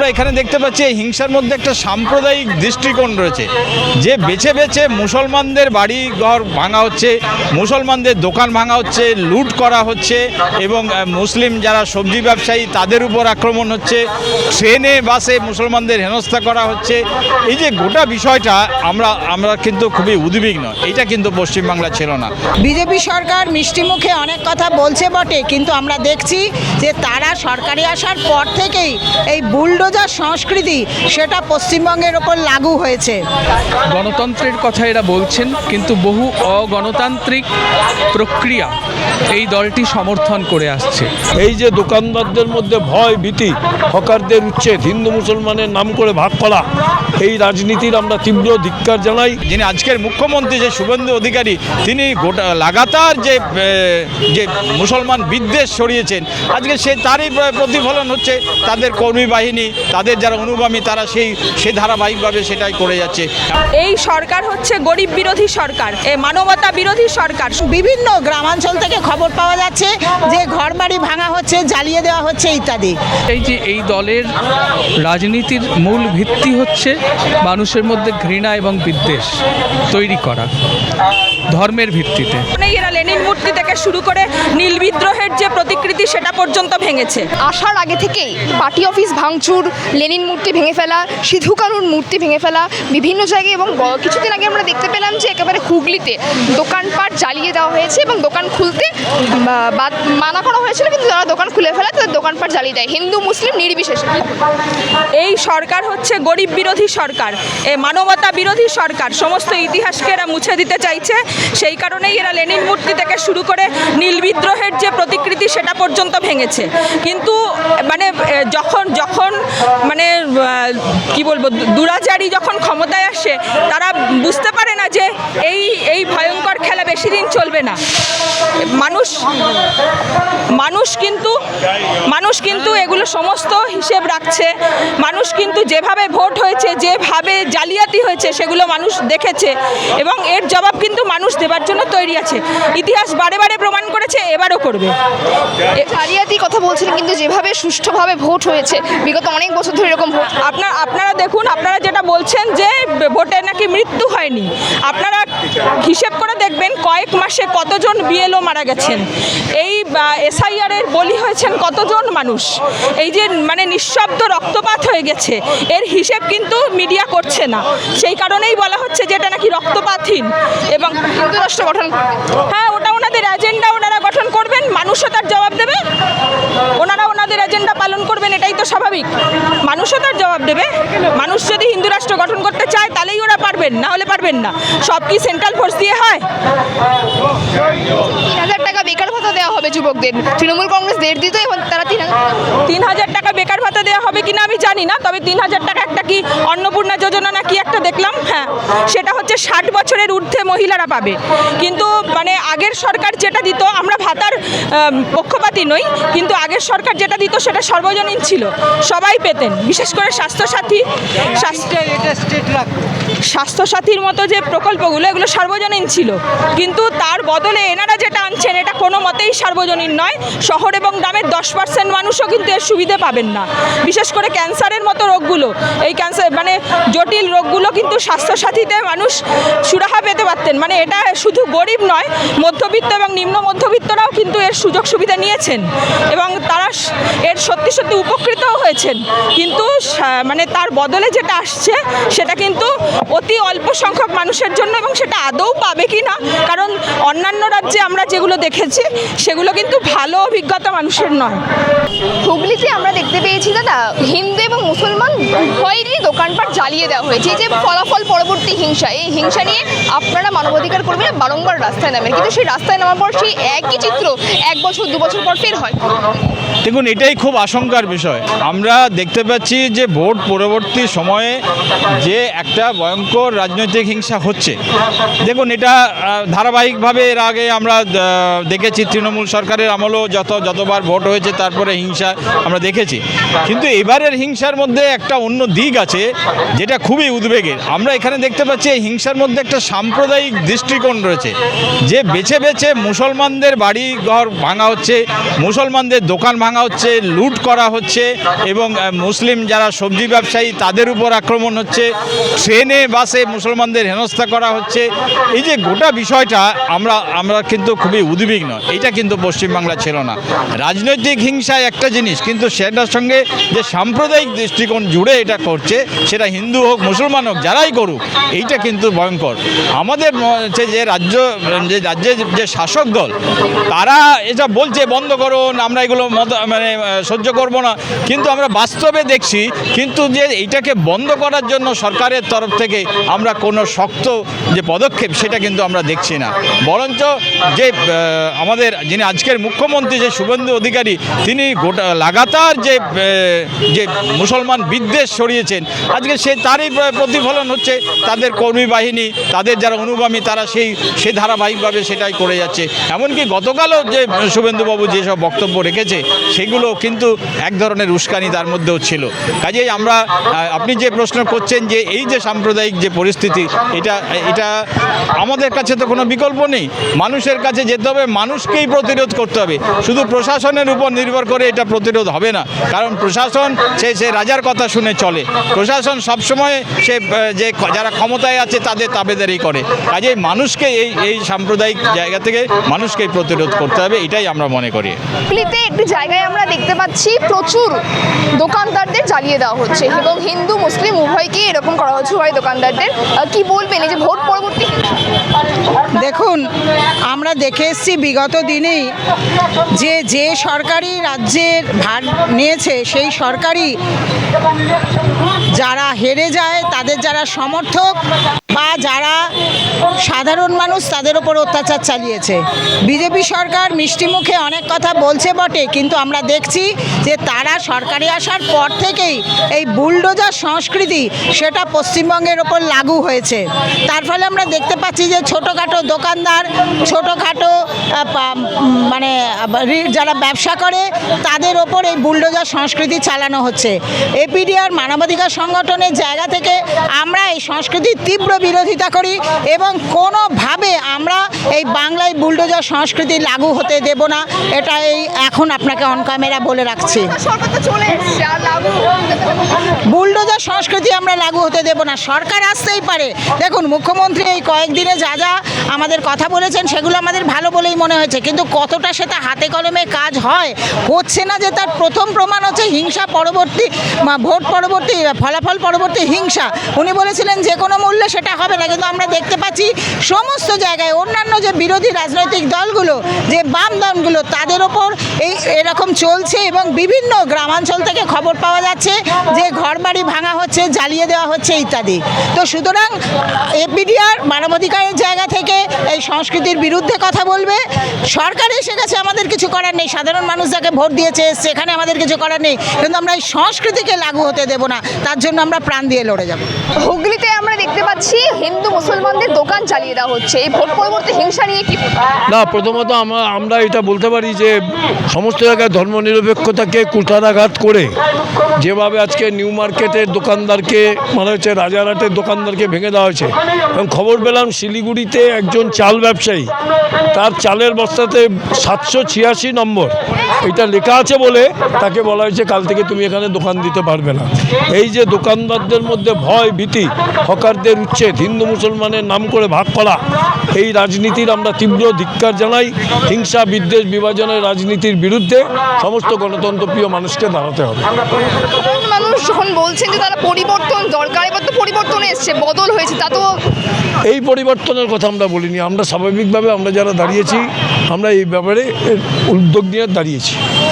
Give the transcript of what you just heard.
আমরা এখানে দেখতে পাচ্ছি এই হিংসার মধ্যে একটা সাম্প্রদায়িক দৃষ্টিকোণ রয়েছে, যে বেছে বেছে মুসলমানদের বাড়ি ঘর ভাঙা হচ্ছে, মুসলমানদের দোকান ভাঙা হচ্ছে, লুট করা হচ্ছে এবং মুসলিম যারা সবজি ব্যবসায়ী তাদের উপর আক্রমণ হচ্ছে, ট্রেনে বাসে মুসলমানদের হেনস্থা করা হচ্ছে। এই যে গোটা বিষয়টা আমরা কিন্তু খুবই উদ্বিগ্ন। এইটা কিন্তু পশ্চিমবাংলা ছিল না। বিজেপি সরকার মিষ্টি মুখে অনেক কথা বলছে বটে, কিন্তু আমরা দেখছি যে তারা সরকারে আসার পর থেকেই এই বুলডোজার সংস্কৃতি সেটা পশ্চিমবঙ্গের ওপর লাগু হয়েছে। গণতন্ত্রের কথা এরা বলছেন, কিন্তু বহু অগণতান্ত্রিক প্রক্রিয়া এই দলটি সমর্থন করে আসছে। এই যে দোকানদারদের মধ্যে ভয় ভীতি, হকারদের উচ্ছেদ, হিন্দু মুসলমানের নাম করে ভাগ করা, এই রাজনীতির আমরা তীব্র ধিক্কার জানাই। যিনি আজকের মুখ্যমন্ত্রী যে শুভেন্দু অধিকারী, তিনি গোটা লাগাতার যে মুসলমান বিদ্বেষ ছড়িয়েছেন, আজকে তারই প্রতিফলন হচ্ছে। তাদের কর্মী বাহিনী, তাদের যারা অনুগামী, তারা সেই ধারাবাহিকভাবে সেটাই করে যাচ্ছে। এই সরকার হচ্ছে গরিব বিরোধী সরকার, মানবতা বিরোধী সরকার। বিভিন্ন গ্রামাঞ্চল থেকে খবর পাওয়া যাচ্ছে যে ঘরবাড়ি ভাঙা হচ্ছে, জ্বালিয়ে দেওয়া হচ্ছে ইত্যাদি। এই দলের রাজনীতির মূল ভিত্তি হচ্ছে মানুষের মধ্যে ঘৃণা এবং বিদ্বেষ তৈরি করা ধর্মের ভিত্তিতে। এরা লেনিন মূর্তি থেকে শুরু করে নীল বিদ্রোহের যে প্রতিকৃতি সেটা পর্যন্ত ভেঙেছে। আসার আগে থেকেই পার্টি অফিস ভাঙচুর, লেনিন মূর্তি ভেঙে ফেলা, সিধু কানুর মূর্তি ভেঙে ফেলা বিভিন্ন জায়গায়। এবং কিছুদিন আগে আমরা দেখতে পেলাম যে একেবারে হুগলিতে দোকানপাট জ্বালিয়ে দেওয়া হয়েছে এবং দোকান খুলতে মানা করা হয়েছিল, কিন্তু যারা দোকান খুলে ফেলে তাদের দোকানপাট জ্বালিয়ে দেয়, হিন্দু মুসলিম নির্বিশেষে। এই সরকার হচ্ছে গরিব বিরোধী সরকার, মানবতা বিরোধী সরকার। সমস্ত ইতিহাসকে এরা মুছে দিতে চাইছে। সেই কারণেই এরা লেনিন মূর্তি থেকে শুরু করে নীল বিদ্রোহের যে প্রতিকৃতি সেটা পর্যন্ত ভেঙেছে। কিন্তু যখন কি বলবো, দুরাচারী যখন ক্ষমতায় আসে, তারা বুঝতে পারে না যে এই ভয়ঙ্কর খেলা বেশি দিন চলবে না। মানুষ কিন্তু এগুলো সমস্ত হিসেব রাখছে। মানুষ কিন্তু যেভাবে ভোট হয়েছে, যেভাবে জালিয়াতি হয়েছে, সেগুলো মানুষ দেখেছে এবং এর জবাব কিন্তু মানুষ দেবার জন্য তৈরি আছে। ইতিহাস বারে বারে প্রমাণ করেছে, এবারও করবে। জালিয়াতি কথা বলছিলেন, কিন্তু যেভাবে সুষ্ঠুভাবে ভোট হয়েছে বিগত অনেক বছর ধরে এরকম ভোট। আপনারা দেখুন, আপনারা যেটা বলছেন যে ভোটে নাকি মৃত্যু হয়নি, আপনারা হিসেব করে দেখবেন কয়েক মাসে কতজন বিএলও মারা গেছেন, এই এসআইআর এর বলি হয়েছেন কতজন মানুষ, এই যে নিঃশব্দ রক্তপাত হয়ে গেছে, এর হিসেব কিন্তু মিডিয়া করছে না। সেই কারণেই বলা হচ্ছে যে এটা নাকি রক্তপাতহীন। এবং হিন্দু রাষ্ট্র গঠন, হ্যাঁ, ওটা ওনাদের এজেন্ডা, ওনারা গঠন করবেন, মানুষও তার জবাব দেবে। ওনারা ওনাদের এজেন্ডা পালন করবেন, এটাই তো স্বাভাবিক। মানুষও তার জবাব দেবে। মানুষ যদি হিন্দু রাষ্ট্র গঠন করতে চায় তাহলেই ওরা পারবেন, না হলে পারবেন না। সব কি সেন্ট্রাল ফোর্স দিয়ে হয়? 3,000 টাকা বেকার ভাতা দেওয়া হবে যুবকদের, তৃণমূল কংগ্রেস দেড় দিত, এবং তারা 3,000 টাকা বেকার ভাতা দেওয়া হবে কিনা আমি জানি না, তবে 3,000 টাকা একটা কি অন্নপূর্ণা যোজনা না কি একটা দেখলাম, হ্যাঁ, সেটা হচ্ছে 60 বছরের ঊর্ধ্বে মহিলারা পাবে। কিন্তু আগের সরকার যেটা দিত, আমরা ভাতার পক্ষপাতী নই, কিন্তু আগের সরকার যেটা দিত সেটা সর্বজনীন ছিল, সবাই পেতেন। বিশেষ করে স্বাস্থ্যসাথীর মতো যে প্রকল্পগুলো, এগুলো সার্বজনীন ছিল। কিন্তু তার বদলে এনারা যেটা আনছেন, এটা কোনো মতেই সার্বজনীন নয়। শহর এবং গ্রামের 10% মানুষও কিন্তু এর সুবিধে পাবেন না। বিশেষ করে ক্যান্সারের মতো রোগগুলো, এই ক্যান্সার জটিল রোগগুলো কিন্তু স্বাস্থ্যসাথীতে মানুষ সুরাহা পেতে পারতেন। এটা শুধু গরিব নয়, মধ্যবিত্ত এবং নিম্ন মধ্যবিত্তরাও কিন্তু এর সুযোগ সুবিধা নিয়েছেন এবং তারা এর সত্যি সত্যি উপকৃতও হয়েছেন। কিন্তু তার বদলে যেটা আসছে সেটা কিন্তু অতি অল্প সংখ্যক মানুষের জন্য, এবং সেটা আদৌ পাবে কি না, কারণ অন্যান্য রাজ্যে আমরা যেগুলো দেখেছি সেগুলো কিন্তু ভালো অভিজ্ঞতা মানুষের নয়। হুগলিতে আমরা দেখতে পেয়েছি দাদা, হিন্দু এবং মুসলমান উভয়েরই দোকানপাট জ্বালিয়ে দেওয়া হয়েছে। এই যে ফলাফল পরবর্তী হিংসা, এই হিংসা নিয়ে আপনারা মানবাধিকার কর্মীরা বারংবার রাস্তায় নামেন, কিন্তু সেই রাস্তায় নামার পর সেই একই চিত্র 1 বছর 2 বছর পর ফের হয়। দেখুন, এটাই খুব আশঙ্কার বিষয়। আমরা দেখতে পাচ্ছি যে ভোট পরবর্তী সময়ে যে একটা ভয়ঙ্কর রাজনৈতিক হিংসা হচ্ছে। দেখুন, এটা ধারাবাহিকভাবে এর আগে আমরা দেখেছি তৃণমূল সরকার সরকারের আমলেও যতবার ভোট হয়েছে তারপরে হিংসা আমরা দেখেছি, কিন্তু এবারের হিংসার মধ্যে একটা অন্য দিক আছে যেটা খুবই উদ্বেগের। আমরা এখানে দেখতে পাচ্ছি এই হিংসার মধ্যে একটা সাম্প্রদায়িক দৃষ্টিকোণ রয়েছে, যে বেছে বেছে মুসলমানদের বাড়ি ঘর ভাঙা হচ্ছে, মুসলমানদের দোকান ভাঙা হচ্ছে, লুট করা হচ্ছে এবং মুসলিম যারা সবজি ব্যবসায়ী তাদের উপর আক্রমণ হচ্ছে, ট্রেনে বাসে মুসলমানদের হেনস্থা করা হচ্ছে। এই যে গোটা বিষয়টা আমরা কিন্তু খুবই উদ্বিগ্ন। এইটা কিন্তু পশ্চিমবাংলা ছিল না। রাজনৈতিক হিংসা একটা জিনিস, কিন্তু সেটার সঙ্গে যে সাম্প্রদায়িক দৃষ্টিকোণ জুড়ে এটা করছে, সেটা হিন্দু হোক মুসলমান হোক যারাই করুক, এইটা কিন্তু ভয়ঙ্কর। আমাদের যে রাজ্যের যে শাসক দল তারা এটা বলছে বন্ধ করুন, আমরা এগুলো সহ্য করব না, কিন্তু আমরা বাস্তবে দেখছি কিন্তু যে এইটাকে বন্ধ করার জন্য সরকারের তরফ থেকে আমরা কোনো শক্ত যে পদক্ষেপ সেটা কিন্তু আমরা দেখছি না। বরঞ্চ যে আমাদের যিনি আজকের মুখ্যমন্ত্রী যে শুভেন্দু অধিকারী, তিনি গোটা লাগাতার যে মুসলমান বিদ্বেষ ছড়িয়েছেন, আজকে তারই প্রতিফলন হচ্ছে। তাদের কর্মী বাহিনী, তাদের যারা অনুগামী, তারা সেই ধারাবাহিকভাবে সেটাই করে যাচ্ছে। এমনকি গতকালও যে শুভেন্দুবাবু যেসব বক্তব্য রেখেছে সেগুলো কিন্তু এক ধরনের উস্কানি তার মধ্যেও ছিল। কাজেই আপনি যে প্রশ্ন করছেন যে এই যে সাম্প্রদায়িক যে পরিস্থিতি, এটা আমাদের কাছে তো কোনো বিকল্প নেই, মানুষের কাছে যেতে হবে, মানুষকেই প্রতিরোধ করতে হবে। শুধু প্রশাসনের উপর নির্ভর করে এটা প্রতিরোধ হবে না, কারণ প্রশাসন সে রাজার কথা শুনে চলে। প্রশাসন সবসময় যে যারা ক্ষমতায় আছে তাদের তাবেদারি করে। কাজেই মানুষকে এই সাম্প্রদায়িক জায়গা থেকে মানুষকেই প্রতিরোধ করতে হবে, এটাই আমরা মনে করি। হুগলিতে একটি জায়গায় আমরা দেখতে পাচ্ছি প্রচুর দোকানদারদের জ্বালিয়ে দেওয়া হচ্ছে এবং হিন্দু মুসলিম উভয়কেই এরকম করা হচ্ছে উভয় দোকানদারদের। কি বলবেন এই যে ভোট পরবর্তী? দেখুন, আমরা দেখে এসেছি বিগত দিনেই যে সরকারি রাজ্যের ভার নিয়েছে, সেই সরকারি যারা হেরে যায় তাদের যারা সমর্থক বা যারা সাধারণ মানুষ তাদের ওপর অত্যাচার চালিয়েছে। বিজেপি সরকার মিষ্টি মুখে অনেক কথা বলছে বটে, কিন্তু আমরা দেখছি যে তারা সরকারে আসার পর থেকেই এই বুলডোজার সংস্কৃতি সেটা পশ্চিমবঙ্গের ওপর লাগু হয়েছে। তার ফলে আমরা দেখতে পাচ্ছি যে ছোটোখাটো দোকানদার, ছোটোখাটো যারা ব্যবসা করে তাদের ওপর এই বুলডোজার সংস্কৃতি চালানো হচ্ছে। এপিডিআর মানবাধিকার সংগঠনের জায়গা থেকে আমরা এই সংস্কৃতির তীব্র বিরোধিতা করি এবং কোনোভাবে আমরা এই বাংলায় বুলডোজার সংস্কৃতি লাগু হতে দেব না। এটা এখন আপনাকে অন ক্যামেরা বলে রাখছি, বুলডোজার সংস্কৃতি আমরা লাগু হতে দেব না। সরকার আসতেই পারে। দেখুন, মুখ্যমন্ত্রী এই কয়েকদিনে যা আমাদের কথা বলেছেন সেগুলো আমাদের ভালো বলেই মনে হয়েছে, কিন্তু কতটা সেটা হাতে কলমে কাজ হচ্ছে না, যে তার প্রথম প্রমাণ হচ্ছে হিংসা পরবর্তী ভোট পরবর্তী ফলাফল পরবর্তী হিংসা। উনি বলেছিলেন যে কোনো মূল্যে সেটা হবে না, কিন্তু আমরা দেখতে পাচ্ছি সমস্ত জায়গায় অন্যান্য যে বিরোধী রাজনৈতিক দলগুলো, যে বাম দলগুলো, তাদের ওপর এরকম চলছে এবং বিভিন্ন গ্রামাঞ্চল থেকে খবর পাওয়া যাচ্ছে যে ঘরবাড়ি ভাঙা হচ্ছে, জ্বালিয়ে দেওয়া হচ্ছে ইত্যাদি। তো সুতরাং এপিডিআর মানবাধিকারের জায়গা থেকে এই সংস্কৃতির বিরুদ্ধে কথা বলবে। সরকার এসে গেছে, আমাদের কিছু করার নেই, সাধারণ মানুষ যাকে ভোট দিয়েছে সেখানে আমাদের কিছু করার নেই, কিন্তু আমরা এই সংস্কৃতিকে লাগু হতে দেব না। তার জন্য আমরা প্রাণ দিয়ে লড়ে যাব। হুগলিতে আমরা দেখতে পাচ্ছি হিন্দু মুসলমানদের দোকান জ্বালিয়ে দেওয়া হচ্ছে, এই ভোট পরবর্তী হিংসা নিয়ে কি? না, প্রথমত আমরা এটা বলতে পারি যে সমস্ত জায়গায় ধর্মনিরপেক্ষতাকে কুঠারাঘাত করে যেভাবে আজকে নিউ মার্কেটের দোকানদারকে হচ্ছে, রাজারহাটের দোকানদারকে ভেঙে দেওয়া হয়েছে। এবং খবর পেলাম শিলিগুড়িতে একজন চাল ব্যবসায়ী, তার চালের বস্তাতে 786 নম্বর এটা লেখা আছে বলে তাকে বলা হয়েছে কাল থেকে তুমি এখানে দোকান দিতে পারবে না। এই যে দোকানদারদের মধ্যে ভয় ভীতি, হকারদের উচ্ছেদ, হিন্দু মুসলমানের নাম করে ভাগ করা, এই রাজনীতির আমরা তীব্র ধিক্কার জানাই। হিংসা বিদ্বেষ বিভাজনের রাজনীতির বিরুদ্ধে সমস্ত গণতন্ত্রপ্রিয় মানুষকে দাঁড়াতে হবে। মানুষ যখন বলছেন যে তারা পরিবর্তন দরকার, এবার তো পরিবর্তন এসছে, বদল হয়েছে, তা তো এই পরিবর্তনের কথা আমরা বলিনি। আমরা স্বাভাবিকভাবে আমরা যারা দাঁড়িয়েছি আমরা এই ব্যাপারে উদ্যোগ নিয়ে দাঁড়িয়েছি।